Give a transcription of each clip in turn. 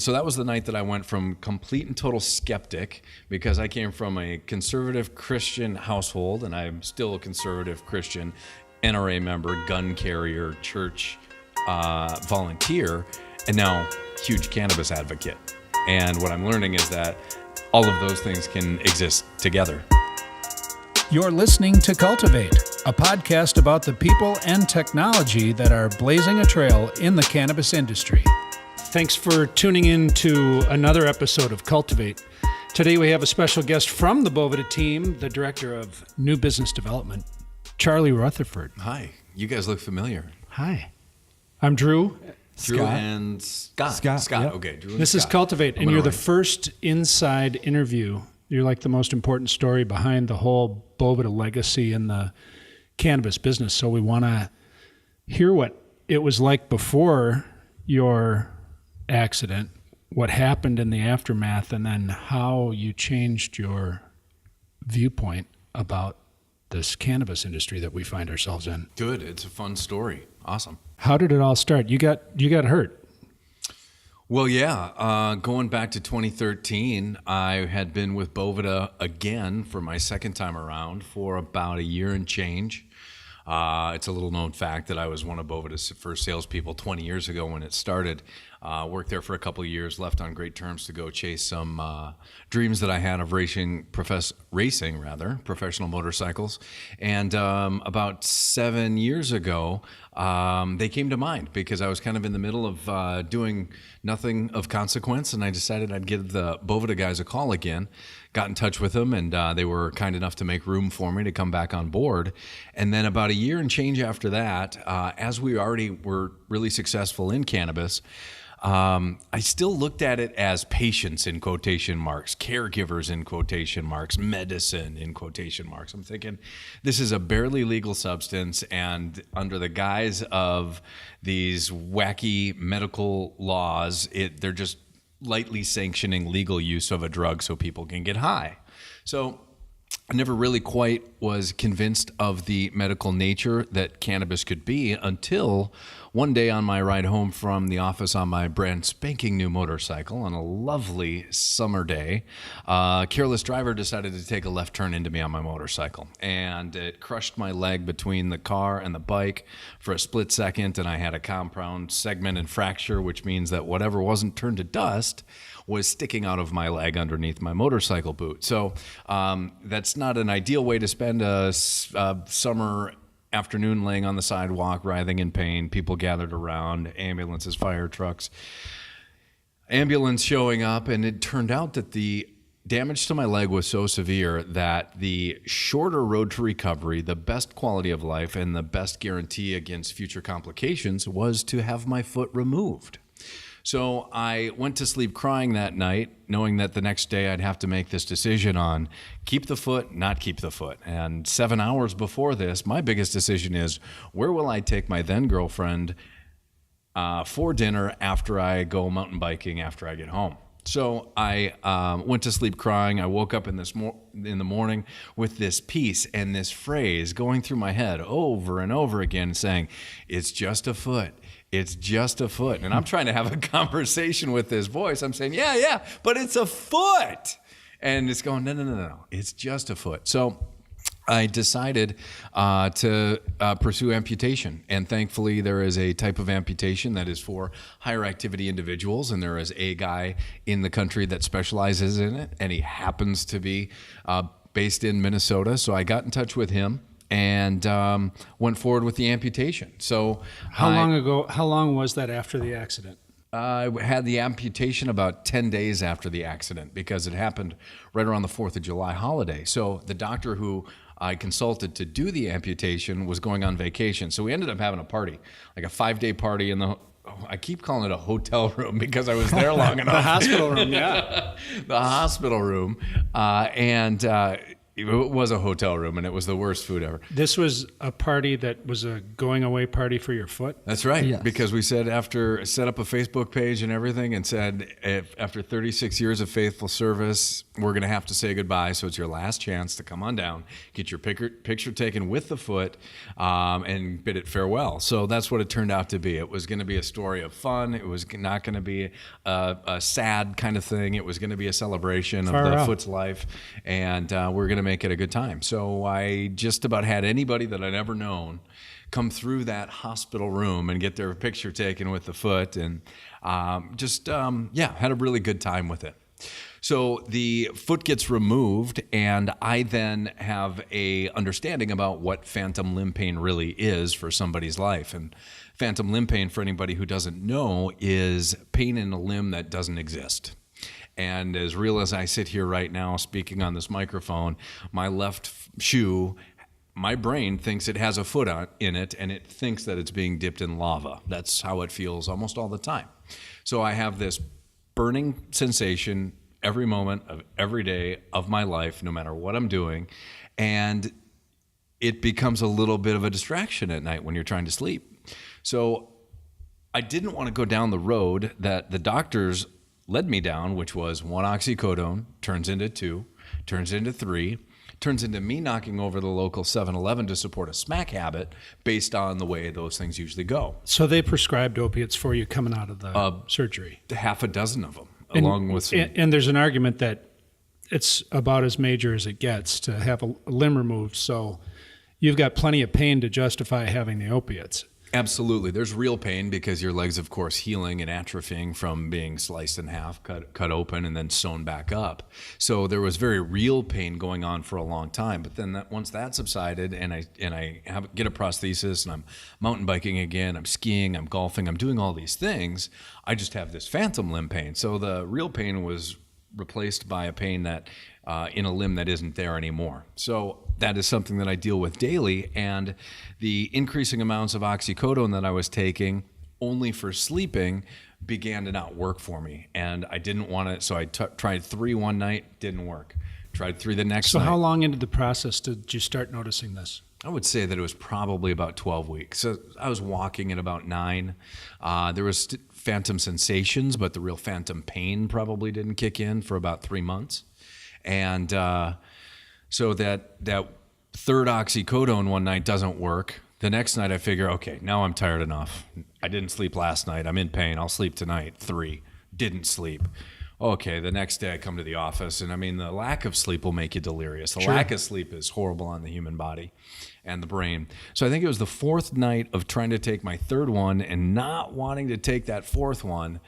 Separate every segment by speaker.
Speaker 1: So that was the night that I went from complete and total skeptic, because I came from a conservative Christian household, and I'm still a conservative Christian NRA member, gun carrier, church volunteer, and now huge cannabis advocate. And what I'm learning is that all of those things can exist together.
Speaker 2: You're listening to Cultivate, a podcast about the people and technology that are blazing a trail in the cannabis industry. Thanks for tuning in to another episode of Cultivate. Today we have a special guest from the Boveda team, the Director of New Business Development, Charlie Rutherford.
Speaker 1: Hi, you guys look familiar.
Speaker 2: Hi. I'm Drew.
Speaker 1: Drew
Speaker 2: Scott.
Speaker 1: and Scott.
Speaker 2: Yep.
Speaker 1: Okay. Drew and
Speaker 2: This is
Speaker 1: Scott.
Speaker 2: Cultivate, and you're the first inside interview. You're like the most important story behind the whole Boveda legacy in the cannabis business. So we want to hear what it was like before your accident, what happened in the aftermath, and then how you changed your viewpoint about this cannabis industry that we find ourselves in.
Speaker 1: Good. It's a fun story. Awesome.
Speaker 2: How did it all start? You got hurt.
Speaker 1: Well, yeah. Going back to 2013, I had been with Boveda again for my second time around for about a year and change. It's a little known fact that I was one of Boveda's first salespeople 20 years ago when it started. Worked there for a couple of years, left on great terms to go chase some dreams that I had of racing professional motorcycles. And about 7 years ago, they came to mind because I was kind of in the middle of doing nothing of consequence, and I decided I'd give the Boveda guys a call again. Got in touch with them, and they were kind enough to make room for me to come back on board. And then about a year and change after that, as we already were really successful in cannabis, I still looked at it as patients in quotation marks, caregivers in quotation marks, medicine in quotation marks. I'm thinking this is a barely legal substance, and under the guise of these wacky medical laws, they're just lightly sanctioning legal use of a drug so people can get high. So I never really quite was convinced of the medical nature that cannabis could be until one day on my ride home from the office on my brand spanking new motorcycle on a lovely summer day, a careless driver decided to take a left turn into me on my motorcycle, and it crushed my leg between the car and the bike for a split second, and I had a compound segment and fracture, which means that whatever wasn't turned to dust was sticking out of my leg underneath my motorcycle boot. So that's not an ideal way to spend a summer afternoon laying on the sidewalk, writhing in pain, people gathered around, ambulances, fire trucks, ambulance showing up, and it turned out that the damage to my leg was so severe that the shorter road to recovery, the best quality of life, and the best guarantee against future complications was to have my foot removed. So I went to sleep crying that night, knowing that the next day I'd have to make this decision on keep the foot, not keep the foot. And 7 hours before this, my biggest decision is, where will I take my then girlfriend for dinner after I go mountain biking after I get home? So I went to sleep crying. I woke up in the morning with this piece and this phrase going through my head over and over again saying, it's just a foot. It's just a foot. And I'm trying to have a conversation with this voice. I'm saying, yeah, but it's a foot. And it's going, no. It's just a foot. So I decided to pursue amputation. And thankfully, there is a type of amputation that is for higher activity individuals. And there is a guy in the country that specializes in it. And he happens to be based in Minnesota. So I got in touch with him and went forward with the amputation. So
Speaker 2: How long was that after the accident?
Speaker 1: I had the amputation about 10 days after the accident because it happened right around the 4th of July holiday. So the doctor who I consulted to do the amputation was going on vacation. So we ended up having a party, like a 5-day party in the, I keep calling it a hotel room because I was there long enough.
Speaker 2: The hospital room, yeah.
Speaker 1: The hospital room. It was a hotel room, and it was the worst food ever.
Speaker 2: This was a party that was a going away party for your foot?
Speaker 1: That's right.
Speaker 3: Yes.
Speaker 1: Because we said set up a Facebook page and everything, and said after 36 years of faithful service, we're going to have to say goodbye. So it's your last chance to come on down, get your picture taken with the foot, and bid it farewell. So that's what it turned out to be. It was going to be a story of fun. It was not going to be a sad kind of thing. It was going to be a celebration of the foot's life, and we're going to make it a good time. So I just about had anybody that I'd ever known come through that hospital room and get their picture taken with the foot, and had a really good time with it. So the foot gets removed, and I then have a understanding about what phantom limb pain really is for somebody's life. And phantom limb pain, for anybody who doesn't know, is pain in a limb that doesn't exist. And as real as I sit here right now speaking on this microphone, my left shoe, my brain thinks it has a foot in it, and it thinks that it's being dipped in lava. That's how it feels almost all the time. So I have this burning sensation every moment of every day of my life, no matter what I'm doing. And it becomes a little bit of a distraction at night when you're trying to sleep. So I didn't want to go down the road that the doctors led me down, which was 1 oxycodone, turns into 2, turns into 3, turns into me knocking over the local 7-Eleven to support a smack habit based on the way those things usually go.
Speaker 2: So they prescribed opiates for you coming out of the surgery?
Speaker 1: Half a dozen of them, along with some...
Speaker 2: And there's an argument that it's about as major as it gets to have a limb removed, so you've got plenty of pain to justify having the opiates.
Speaker 1: Absolutely. There's real pain because your leg's, of course, healing and atrophying from being sliced in half, cut open, and then sewn back up. So there was very real pain going on for a long time. But then once that subsided, and I get a prosthesis, and I'm mountain biking again, I'm skiing, I'm golfing, I'm doing all these things, I just have this phantom limb pain. So the real pain was replaced by a pain that in a limb that isn't there anymore. So that is something that I deal with daily, and the increasing amounts of oxycodone that I was taking only for sleeping began to not work for me, and I didn't want to, so I tried 3 one night, didn't work. Tried 3 the next night.
Speaker 2: So how long into the process did you start noticing this?
Speaker 1: I would say that it was probably about 12 weeks. So I was walking at about 9. There was phantom sensations, but the real phantom pain probably didn't kick in for about 3 months. And so that third oxycodone one night doesn't work. The next night I figure, okay, now I'm tired enough. I didn't sleep last night. I'm in pain. I'll sleep tonight. 3. Didn't sleep. Okay, the next day I come to the office, and I mean, the lack of sleep will make you delirious. The lack of sleep is horrible on the human body and the brain. So I think it was the 4th night of trying to take my 3rd one and not wanting to take that 4th one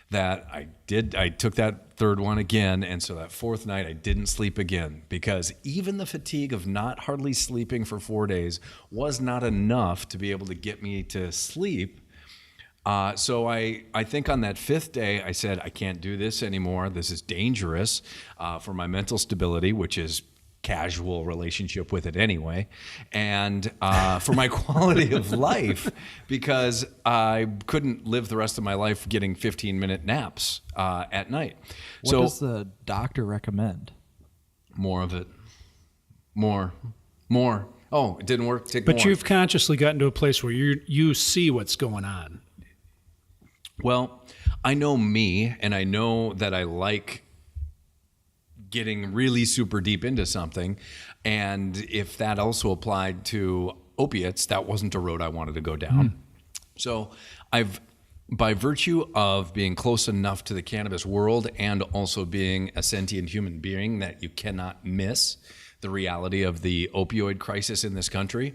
Speaker 1: that I did. I took that 3rd one again, and so that 4th night I didn't sleep again, because even the fatigue of not hardly sleeping for 4 days was not enough to be able to get me to sleep. So I think on that 5th day, I said, I can't do this anymore. This is dangerous for my mental stability, which is casual relationship with it anyway, and for my quality of life, because I couldn't live the rest of my life getting 15-minute naps at night.
Speaker 3: What does the doctor recommend?
Speaker 1: More of it. More. Oh, it didn't work. Take
Speaker 2: but
Speaker 1: more.
Speaker 2: You've consciously gotten to a place where you see what's going on.
Speaker 1: Well, I know me, and I know that I like getting really super deep into something. And if that also applied to opiates, that wasn't a road I wanted to go down. So by virtue of being close enough to the cannabis world and also being a sentient human being that you cannot miss the reality of the opioid crisis in this country,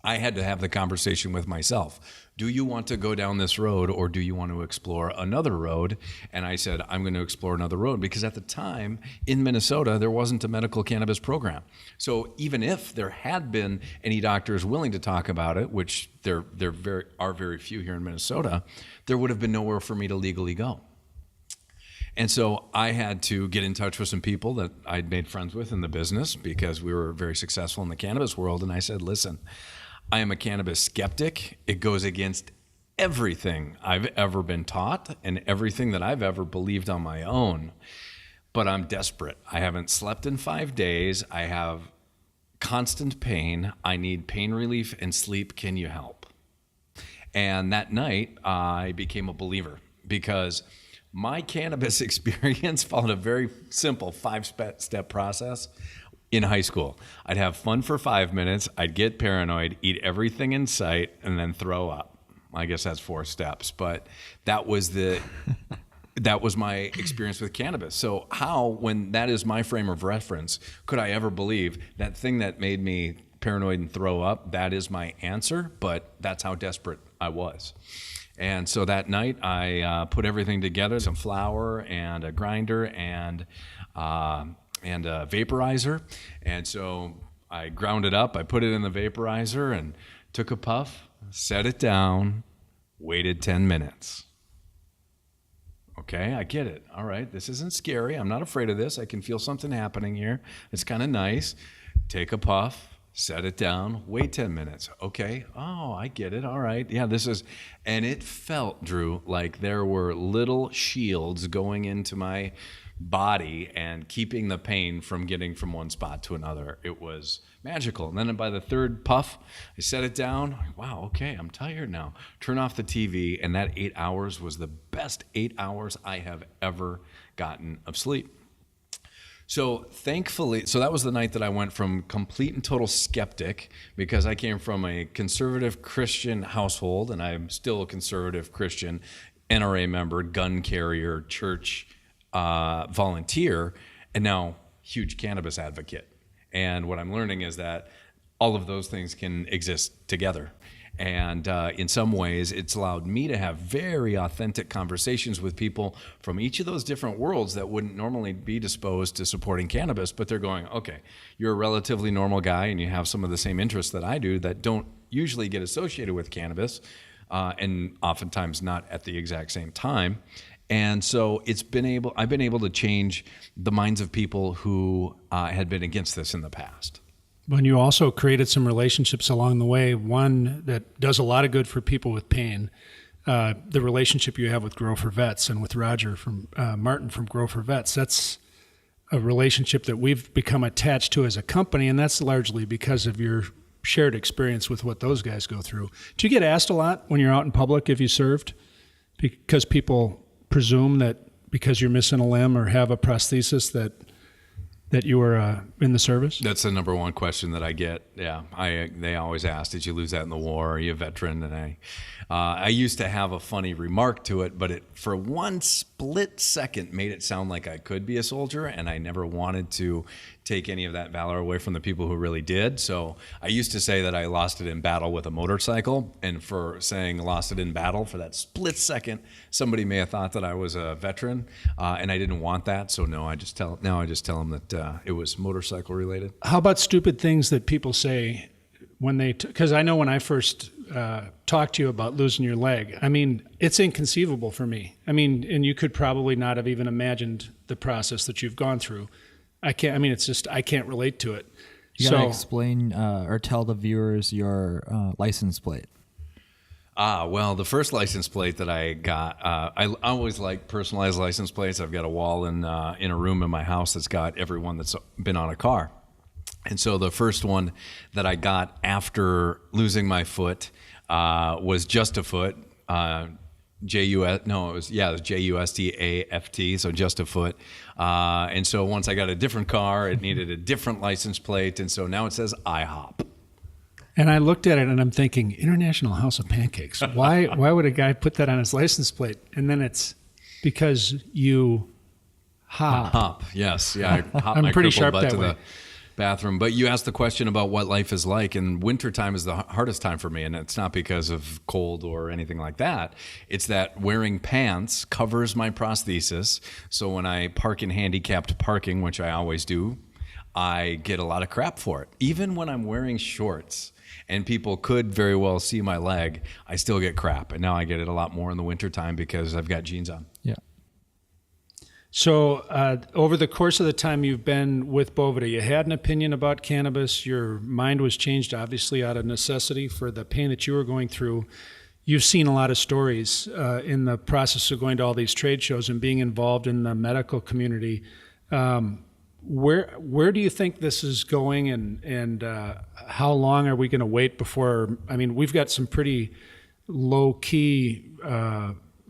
Speaker 1: I had to have the conversation with myself. Do you want to go down this road, or do you want to explore another road? And I said, I'm going to explore another road, because at the time in Minnesota, there wasn't a medical cannabis program. So even if there had been any doctors willing to talk about it, which there are very few here in Minnesota, there would have been nowhere for me to legally go. And so I had to get in touch with some people that I'd made friends with in the business, because we were very successful in the cannabis world. And I said, listen, I am a cannabis skeptic. It goes against everything I've ever been taught and everything that I've ever believed on my own. but I'm desperate. I haven't slept in 5 days. I have constant pain. I need pain relief and sleep. Can you help? And that night, I became a believer because my cannabis experience followed a very simple 5-step process. In high school, I'd have fun for 5 minutes. I'd get paranoid, eat everything in sight, and then throw up. I guess that's 4 steps, but that was my experience with cannabis. So how, when that is my frame of reference, could I ever believe that thing that made me paranoid and throw up, that is my answer? But that's how desperate I was. And so that night, I put everything together, some flour and a grinder and a vaporizer. And so I ground it up, I put it in the vaporizer and took a puff, set it down, waited 10 minutes. Okay, I get it. All right, this isn't scary. I'm not afraid of this. I can feel something happening here. It's kind of nice. Take a puff, set it down, wait 10 minutes. Okay, oh, I get it. All right, yeah, and it felt, Drew, like there were little shields going into my body and keeping the pain from getting from one spot to another. It was magical. And then by the 3rd puff, I set it down. Wow, okay, I'm tired now. Turn off the TV, and that 8 hours was the best 8 hours I have ever gotten of sleep. So thankfully, that was the night that I went from complete and total skeptic, because I came from a conservative Christian household, and I'm still a conservative Christian, NRA member, gun carrier, church volunteer, and now huge cannabis advocate. And what I'm learning is that all of those things can exist together. And in some ways, it's allowed me to have very authentic conversations with people from each of those different worlds that wouldn't normally be disposed to supporting cannabis, but they're going, okay, you're a relatively normal guy and you have some of the same interests that I do that don't usually get associated with cannabis, and oftentimes not at the exact same time. And so I've been able to change the minds of people who had been against this in the past.
Speaker 2: When you also created some relationships along the way, one that does a lot of good for people with pain, the relationship you have with Grow for Vets and with Roger from Martin from Grow for Vets, that's a relationship that we've become attached to as a company, and that's largely because of your shared experience with what those guys go through. Do you get asked a lot when you're out in public if you served? Because people presume that because you're missing a limb or have a prosthesis that you were in the service?
Speaker 1: That's the number one question that I get. Yeah, they always ask, "Did you lose that in the war? Are you a veteran?" And I used to have a funny remark to it, but it for one split second made it sound like I could be a soldier, and I never wanted to take any of that valor away from the people who really did. So I used to say that I lost it in battle with a motorcycle, and for saying lost it in battle for that split second, somebody may have thought that I was a veteran, and I didn't want that. So no, I just tell them that it was motorcycle related.
Speaker 2: How about stupid things that people say when they, because I know when I first talked to you about losing your leg, I mean, it's inconceivable for me. I mean, and you could probably not have even imagined the process that you've gone through. I can't relate to it.
Speaker 3: You gotta explain or tell the viewers your license plate.
Speaker 1: Well, the first license plate that I got, I always like personalized license plates. I've got a wall in a room in my house that's got everyone that's been on a car. And so the first one that I got after losing my foot was just a foot. It was JUSTAFT, so just a foot. And so once I got a different car, it needed a different license plate, and so now it says IHOP.
Speaker 2: And I looked at it and I'm thinking, International House of Pancakes. Why would a guy put that on his license plate? And then it's because you hop.
Speaker 1: Yes, yeah. I hop
Speaker 2: I'm
Speaker 1: my
Speaker 2: pretty
Speaker 1: crippled
Speaker 2: sharp
Speaker 1: butt
Speaker 2: that
Speaker 1: to
Speaker 2: way.
Speaker 1: the bathroom. But you asked the question about what life is like, and wintertime is the hardest time for me, and it's not because of cold or anything like that. It's that wearing pants covers my prosthesis, so when I park in handicapped parking, which I always do, I get a lot of crap for it. Even when I'm wearing shorts and people could very well see my leg, I still get crap. And now I get it a lot more in the wintertime because I've got jeans on.
Speaker 3: Yeah.
Speaker 2: So over the course of the time you've been with Boveda, you had an opinion about cannabis. Your mind was changed, obviously, out of necessity for the pain that you were going through. You've seen a lot of stories in the process of going to all these trade shows and being involved in the medical community Where do you think this is going, and how long are we going to wait before? I mean, we've got some pretty low key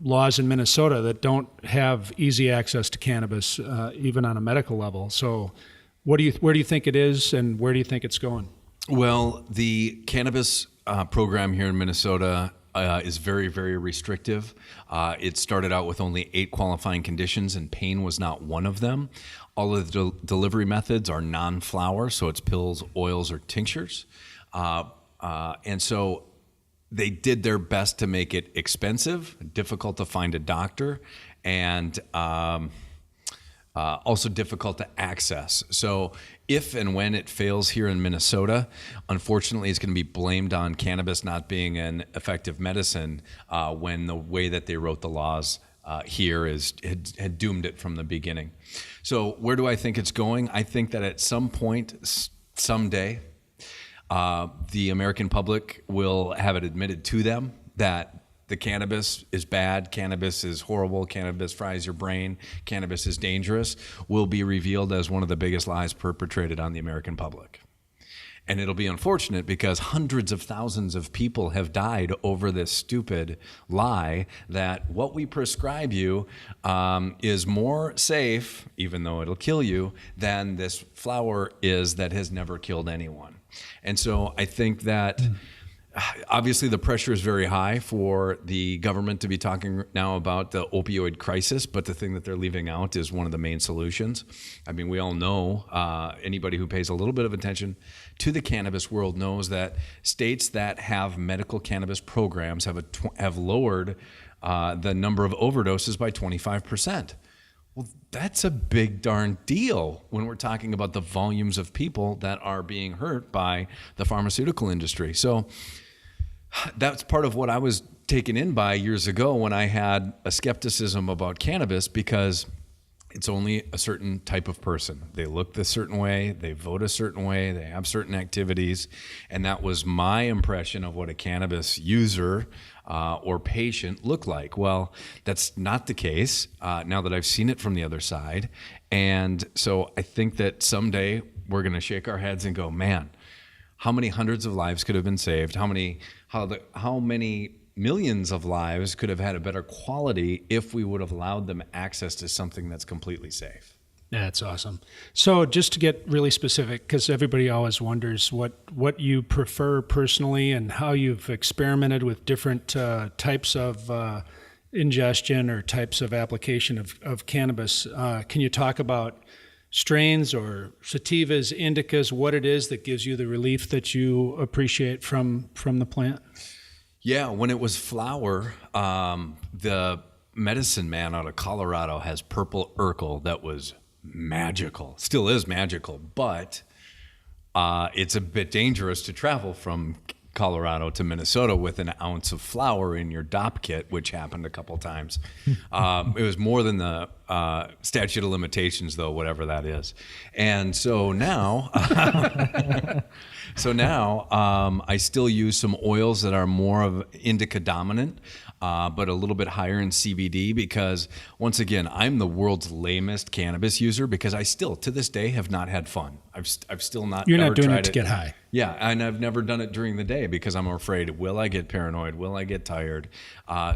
Speaker 2: laws in Minnesota that don't have easy access to cannabis, even on a medical level. So, where do you think it is, and where do you think it's going?
Speaker 1: Well, the cannabis program here in Minnesota is very, very restrictive. It started out with only 8 qualifying conditions, and pain was not one of them. All of the delivery methods are non-flower, so it's pills, oils, or tinctures. And so they did their best to make it expensive, difficult to find a doctor, and also difficult to access. So if and when it fails here in Minnesota, unfortunately, it's going to be blamed on cannabis not being an effective medicine when the way that they wrote the laws here had doomed it from the beginning. So where do I think it's going? I think that at some point, someday, the American public will have it admitted to them that the cannabis is bad, cannabis is horrible, cannabis fries your brain, cannabis is dangerous, will be revealed as one of the biggest lies perpetrated on the American public. And it'll be unfortunate because hundreds of thousands of people have died over this stupid lie that what we prescribe you is more safe, even though it'll kill you, than this flower is that has never killed anyone. And so I think that obviously the pressure is very high for the government to be talking now about the opioid crisis, but the thing that they're leaving out is one of the main solutions. I mean, we all know, anybody who pays a little bit of attention to the cannabis world knows that states that have medical cannabis programs have lowered the number of overdoses by 25%. Well, that's a big darn deal when we're talking about the volumes of people that are being hurt by the pharmaceutical industry. So that's part of what I was taken in by years ago when I had a skepticism about cannabis, because it's only a certain type of person. They look a certain way, they vote a certain way, they have certain activities, and that was my impression of what a cannabis user or patient look like. Well, that's not the case now that I've seen it from the other side. And so I think that someday we're going to shake our heads and go, man, how many hundreds of lives could have been saved? How many millions of lives could have had a better quality if we would have allowed them access to something that's completely safe?
Speaker 2: That's awesome. So just to get really specific, because everybody always wonders what you prefer personally and how you've experimented with different types of ingestion or types of application of cannabis. Can you talk about strains or sativas, indicas, what it is that gives you the relief that you appreciate from the plant?
Speaker 1: Yeah, when it was flower, the medicine man out of Colorado has purple Urkel that was magical, still is magical, but it's a bit dangerous to travel from Colorado to Minnesota with an ounce of flour in your DOP kit, which happened a couple times. It was more than the statute of limitations, though, whatever that is. And so now, I still use some oils that are more of indica dominant, but a little bit higher in CBD, because once again, I'm the world's lamest cannabis user because I still, to this day, have not had fun. I've still not.
Speaker 2: You're not doing
Speaker 1: tried
Speaker 2: it to get high.
Speaker 1: Yeah, and I've never done it during the day because I'm afraid, will I get paranoid? Will I get tired?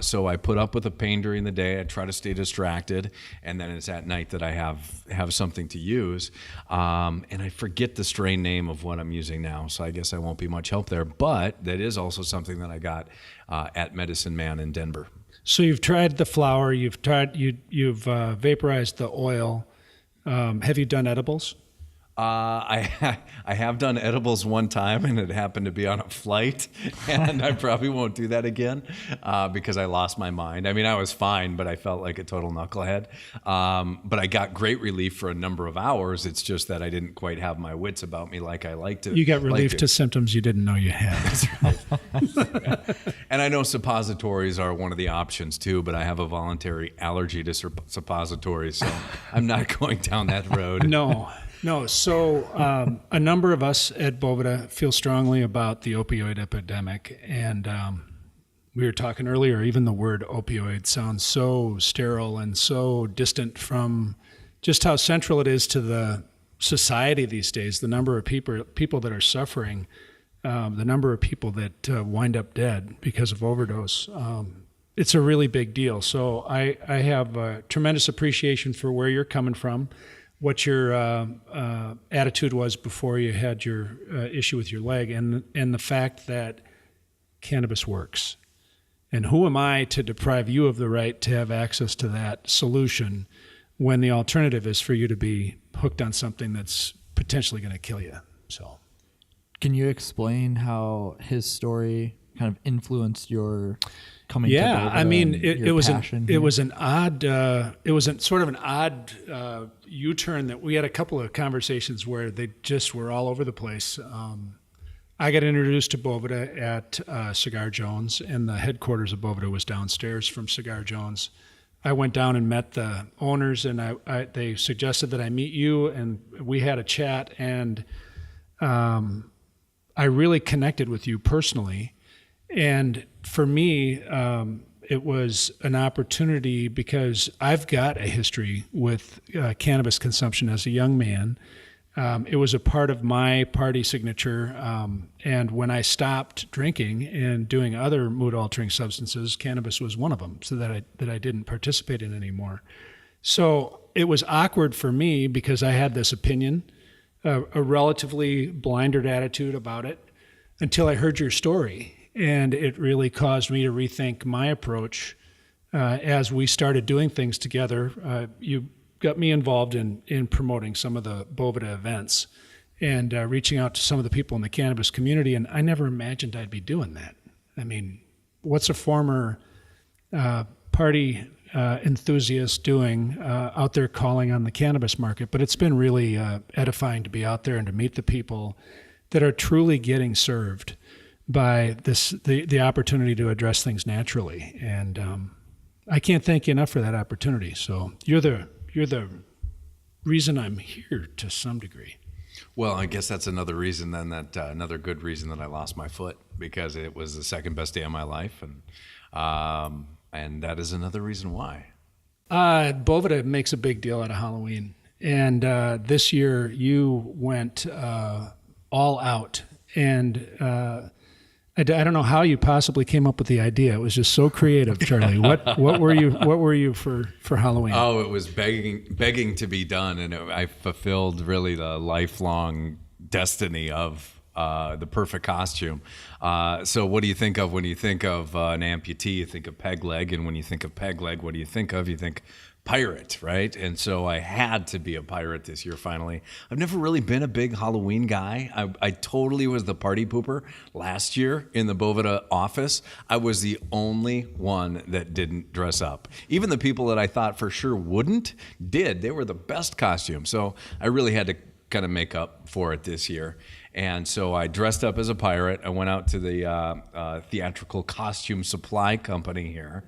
Speaker 1: So I put up with the pain during the day. I try to stay distracted, and then it's at night that I have something to use. And I forget the strain name of what I'm using now, so I guess I won't be much help there. But that is also something that I got at Medicine Man in Denver.
Speaker 2: So you've tried the flower, you've vaporized the oil. Have you done edibles?
Speaker 1: I have done edibles one time, and it happened to be on a flight, and I probably won't do that again because I lost my mind. I mean, I was fine, but I felt like a total knucklehead. But I got great relief for a number of hours. It's just that I didn't quite have my wits about me like I like to.
Speaker 2: You got relief to symptoms you didn't know you had.
Speaker 1: That's right. Yeah. And I know suppositories are one of the options too, but I have a voluntary allergy to suppositories, so I'm not going down that road.
Speaker 2: No. So a number of us at Boveda feel strongly about the opioid epidemic. And we were talking earlier, even the word opioid sounds so sterile and so distant from just how central it is to the society these days, the number of people that are suffering, the number of people that wind up dead because of overdose. It's a really big deal. So I have a tremendous appreciation for where you're coming from, what your attitude was before you had your issue with your leg, and the fact that cannabis works. And who am I to deprive you of the right to have access to that solution when the alternative is for you to be hooked on something that's potentially going to kill you? So,
Speaker 3: can you explain how his story kind of influenced your coming to
Speaker 2: Yeah,
Speaker 3: Boveda
Speaker 2: I mean,
Speaker 3: and
Speaker 2: it
Speaker 3: your
Speaker 2: was
Speaker 3: passion
Speaker 2: it
Speaker 3: here?
Speaker 2: was an odd sort of an odd U-turn that we had a couple of conversations where they just were all over the place. I got introduced to Boveda at Cigar Jones, and the headquarters of Boveda was downstairs from Cigar Jones. I went down and met the owners, and they suggested that I meet you, and we had a chat, and I really connected with you personally. And for me, it was an opportunity because I've got a history with cannabis consumption as a young man. It was a part of my party signature. And when I stopped drinking and doing other mood-altering substances, cannabis was one of them, so that I didn't participate in anymore. So it was awkward for me because I had this opinion, a relatively blinded attitude about it, until I heard your story. And it really caused me to rethink my approach as we started doing things together. You got me involved in promoting some of the Boveda events and reaching out to some of the people in the cannabis community. And I never imagined I'd be doing that. I mean, what's a former party enthusiast doing out there calling on the cannabis market? But it's been really edifying to be out there and to meet the people that are truly getting served by the opportunity to address things naturally. And I can't thank you enough for that opportunity. So you're the reason I'm here to some degree.
Speaker 1: Well, I guess that's another reason then another good reason that I lost my foot, because it was the second best day of my life. And that is another reason why.
Speaker 2: Boveda makes a big deal out of Halloween. And this year you went all out. And I don't know how you possibly came up with the idea. It was just so creative, Charlie. What were you for Halloween?
Speaker 1: Oh, it was begging to be done, and I fulfilled really the lifelong destiny of the perfect costume. So what do you think of when you think of an amputee? You think of peg leg, and when you think of peg leg, what do you think of? You think pirate, right? And so I had to be a pirate this year finally. I've never really been a big Halloween guy. I totally was the party pooper last year in the Boveda office. I was the only one that didn't dress up. Even the people that I thought for sure wouldn't did. They were the best costume. So I really had to kind of make up for it this year. And so I dressed up as a pirate. I went out to the theatrical costume supply company here,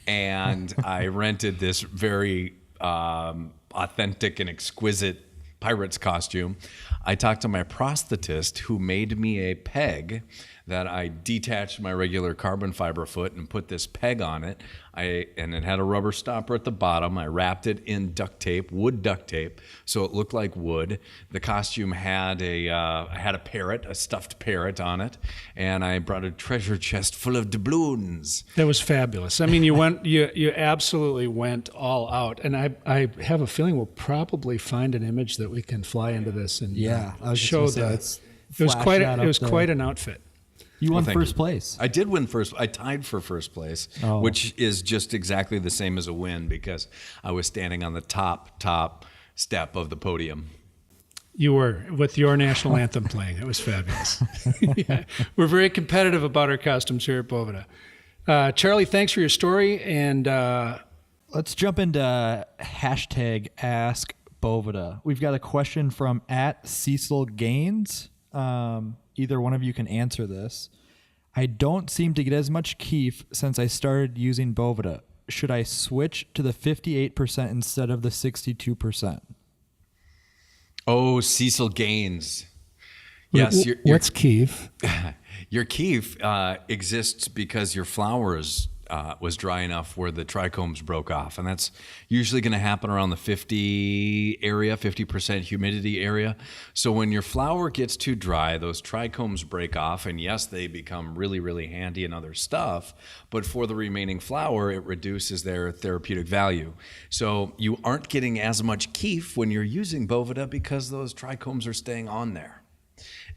Speaker 1: and I rented this very authentic and exquisite pirate's costume. I talked to my prosthetist, who made me a peg that I detached my regular carbon fiber foot and put this peg on it. And it had a rubber stopper at the bottom. I wrapped it in duct tape, wood duct tape, so it looked like wood. The costume had a parrot, a stuffed parrot on it, and I brought a treasure chest full of doubloons.
Speaker 2: That was fabulous. I mean, you absolutely went all out, and I have a feeling we'll probably find an image that we can fly into this and
Speaker 3: I was
Speaker 2: show
Speaker 3: just gonna
Speaker 2: that.
Speaker 3: say,
Speaker 2: It was quite an outfit.
Speaker 3: You won
Speaker 1: thank
Speaker 3: first
Speaker 1: you.
Speaker 3: place.
Speaker 1: I did win first. I tied for first place, which is just exactly the same as a win because I was standing on the top step of the podium.
Speaker 2: You were, with your national anthem playing. It was fabulous. Yeah. We're very competitive about our costumes here at Boveda. Charlie, thanks for your story. And
Speaker 3: Let's jump into hashtag Ask Boveda. We've got a question from @Cecil Gaines. Either one of you can answer this. I don't seem to get as much keef since I started using Boveda. Should I switch to the 58% instead of the 62%?
Speaker 1: Oh, Cecil Gaines. Yes,
Speaker 2: what's keef?
Speaker 1: your keef exists because your flowers dry enough where the trichomes broke off, and that's usually going to happen around the 50% humidity area. So when your flower gets too dry, those trichomes break off, and yes, they become really, really handy in other stuff, but for the remaining flower, it reduces their therapeutic value. So you aren't getting as much keef when you're using Boveda because those trichomes are staying on there.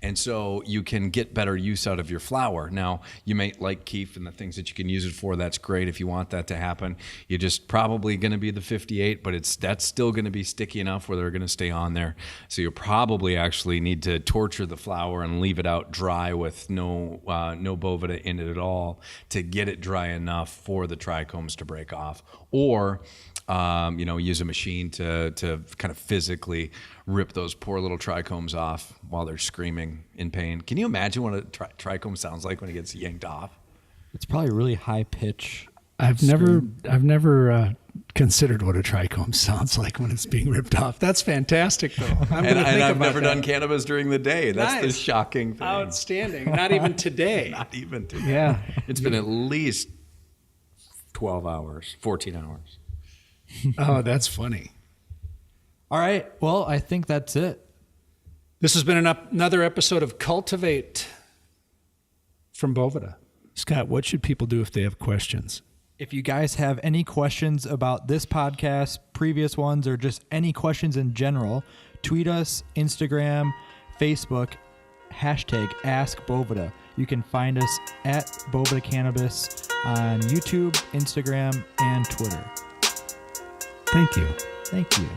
Speaker 1: And so you can get better use out of your flower. Now, you may like keef and the things that you can use it for. That's great if you want that to happen. You're just probably going to be the 58, but that's still going to be sticky enough where they're going to stay on there. So you probably actually need to torture the flower and leave it out dry with no Boveda in it at all to get it dry enough for the trichomes to break off. Or use a machine to kind of physically rip those poor little trichomes off while they're screaming in pain. Can you imagine what a trichome sounds like when it gets yanked off?
Speaker 3: It's probably really high pitch.
Speaker 2: I've never considered what a trichome sounds like when it's being ripped off. That's fantastic, though.
Speaker 1: I've never done cannabis during the day. That's the shocking thing.
Speaker 2: Outstanding. Not even today.
Speaker 1: Not even today.
Speaker 2: Yeah.
Speaker 1: It's been at least 12 hours, 14 hours.
Speaker 2: Oh, that's funny.
Speaker 3: All right. Well, I think that's it.
Speaker 2: This has been another episode of Cultivate from Boveda. Scott, what should people do if they have questions?
Speaker 3: If you guys have any questions about this podcast, previous ones, or just any questions in general, tweet us, Instagram, Facebook, #AskBoveda. You can find us at Boveda Cannabis on YouTube, Instagram, and Twitter.
Speaker 2: Thank you.
Speaker 3: Thank you.